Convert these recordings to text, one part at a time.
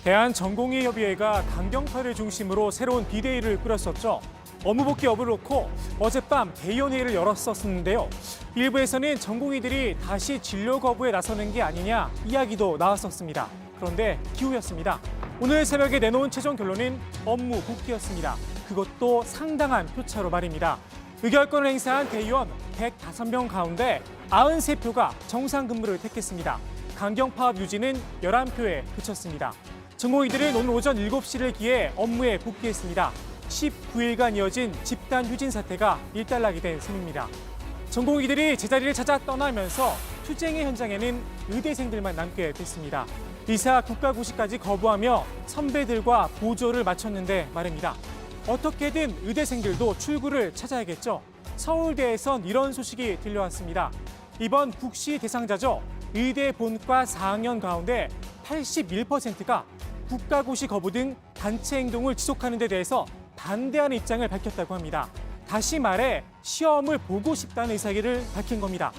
대한전공의협의회가 강경파를 중심으로 새로운 비대위를 꾸렸었죠. 업무 복귀 여부를 놓고 어젯밤 대의원회의를 열었었는데요. 일부에서는 전공의들이 다시 진료 거부에 나서는 게 아니냐 이야기도 나왔었습니다. 그런데 기후였습니다. 오늘 새벽에 내놓은 최종 결론은 업무 복귀였습니다. 그것도 상당한 표차로 말입니다. 의결권을 행사한 대의원 105명 가운데 93표가 정상 근무를 택했습니다. 강경파업 유지는 11표에 그쳤습니다. 전공의들은 오늘 오전 7시를 기해 업무에 복귀했습니다. 19일간 이어진 집단 휴진 사태가 일단락이 된 셈입니다. 전공의들이 제자리를 찾아 떠나면서 투쟁의 현장에는 의대생들만 남게 됐습니다. 이사 국가고시까지 거부하며 선배들과 보조를 마쳤는데 말입니다. 어떻게든 의대생들도 출구를 찾아야겠죠. 서울대에선 이런 소식이 들려왔습니다. 이번 국시 대상자죠. 의대 본과 4학년 가운데 81%가 국가고시 거부 등 단체 행동을 지속하는 데 대해서 반대하는 입장을 밝혔다고 합니다. 다시 말해 시험을 보고 싶다는 의사를 밝힌 겁니다.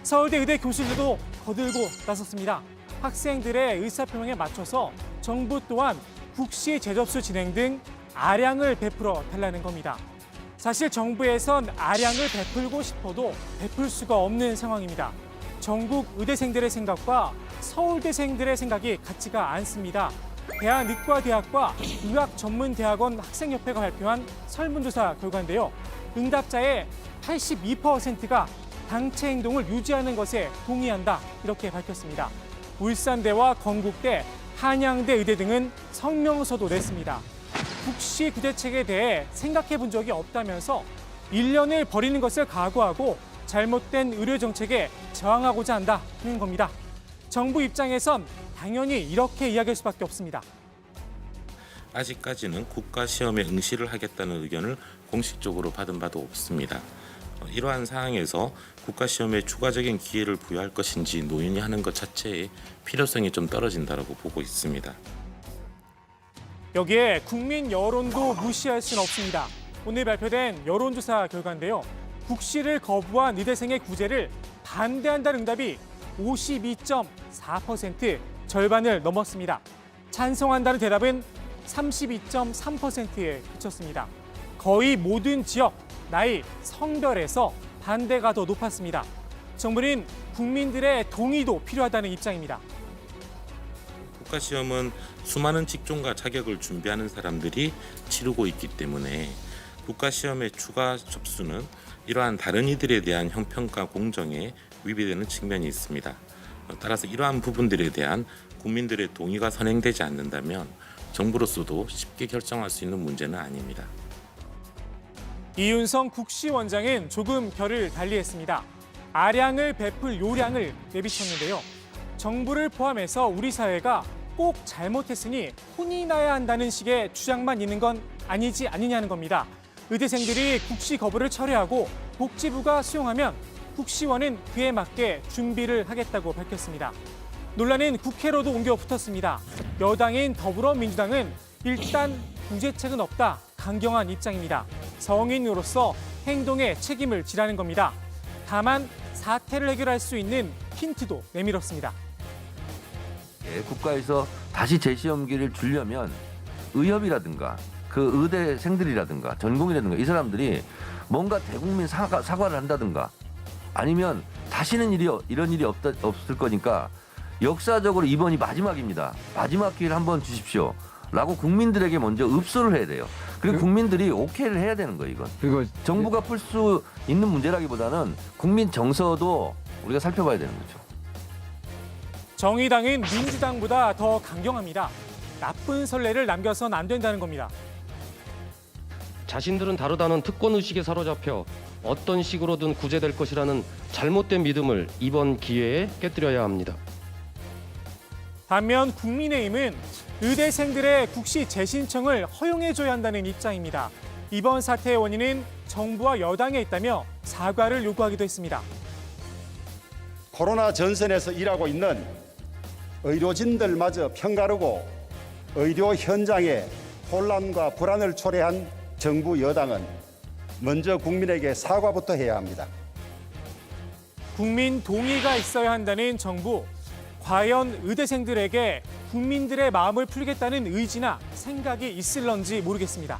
서울대 의대 교수들도 거들고 나섰습니다. 학생들의 의사표명에 맞춰서 정부 또한 국시 재접수 진행 등 아량을 베풀어 달라는 겁니다. 사실 정부에선 아량을 베풀고 싶어도 베풀 수가 없는 상황입니다. 전국 의대생들의 생각과 서울대생들의 생각이 같지가 않습니다. 대한의과대학과 의학전문대학원 학생협회가 발표한 설문조사 결과인데요. 응답자의 82%가 당체 행동을 유지하는 것에 동의한다 이렇게 밝혔습니다. 울산대와 건국대, 한양대 의대 등은 성명서도 냈습니다. 국시 구대책에 대해 생각해 본 적이 없다면서 1년을 버리는 것을 각오하고 잘못된 의료 정책에 저항하고자 한다는 겁니다. 정부 입장에선 당연히 이렇게 이야기할 수밖에 없습니다. 아직까지는 국가시험에 응시를 하겠다는 의견을 공식적으로 받은 바도 없습니다. 이러한 상황에서 국가시험에 추가적인 기회를 부여할 것인지 논의하는 것 자체의 필요성이 좀 떨어진다고 보고 있습니다. 여기에 국민 여론도 무시할 수는 없습니다. 오늘 발표된 여론조사 결과인데요. 국시를 거부한 의대생의 구제를 반대한다는 응답이 52.4%, 절반을 넘었습니다. 찬성한다는 대답은 32.3%에 그쳤습니다. 거의 모든 지역, 나이, 성별에서 반대가 더 높았습니다. 정부는 국민들의 동의도 필요하다는 입장입니다. 국가시험은 수많은 직종과 자격을 준비하는 사람들이 치르고 있기 때문에 국가시험의 추가 접수는 이러한 다른 이들에 대한 형평과 공정에 위배되는 측면이 있습니다. 따라서 이러한 부분들에 대한 국민들의 동의가 선행되지 않는다면 정부로서도 쉽게 결정할 수 있는 문제는 아닙니다. 이윤성 국시원장은 조금 결을 달리했습니다. 아량을 베풀 요량을 내비쳤는데요. 정부를 포함해서 우리 사회가 꼭 잘못했으니 혼이 나야 한다는 식의 주장만 있는 건 아니지 않느냐는 겁니다. 의대생들이 국시 거부를 철회하고 복지부가 수용하면 국시원은 그에 맞게 준비를 하겠다고 밝혔습니다. 논란은 국회로도 옮겨 붙었습니다. 여당인 더불어민주당은 일단 구제책은 없다, 강경한 입장입니다. 성인으로서 행동에 책임을 지라는 겁니다. 다만 사태를 해결할 수 있는 힌트도 내밀었습니다. 국가에서 다시 재시험기를 주려면 의협이라든가 그 의대생들이라든가 전공이라든가 이 사람들이 뭔가 대국민 사과를 한다든가 아니면 다시는 이런 일이 없을 거니까 역사적으로 이번이 마지막입니다. 마지막 기회를 한번 주십시오. 라고 국민들에게 먼저 읍소를 해야 돼요. 그리고 국민들이 오케이를 해야 되는 거예요, 이건. 그리고 정부가 풀 수 있는 문제라기보다는 국민 정서도 우리가 살펴봐야 되는 거죠. 정의당은 민주당보다 더 강경합니다. 나쁜 선례를 남겨선 안 된다는 겁니다. 자신들은 다르다는 특권의식에 사로잡혀 어떤 식으로든 구제될 것이라는 잘못된 믿음을 이번 기회에 깨뜨려야 합니다. 반면 국민의힘은 의대생들의 국시 재신청을 허용해줘야 한다는 입장입니다. 이번 사태의 원인은 정부와 여당에 있다며 사과를 요구하기도 했습니다. 코로나 전선에서 일하고 있는 의료진들마저 편가르고 의료 현장에 혼란과 불안을 초래한 정부 여당은 먼저 국민에게 사과부터 해야 합니다. 국민 동의가 있어야 한다는 정부. 과연 의대생들에게 국민들의 마음을 풀겠다는 의지나 생각이 있을런지 모르겠습니다.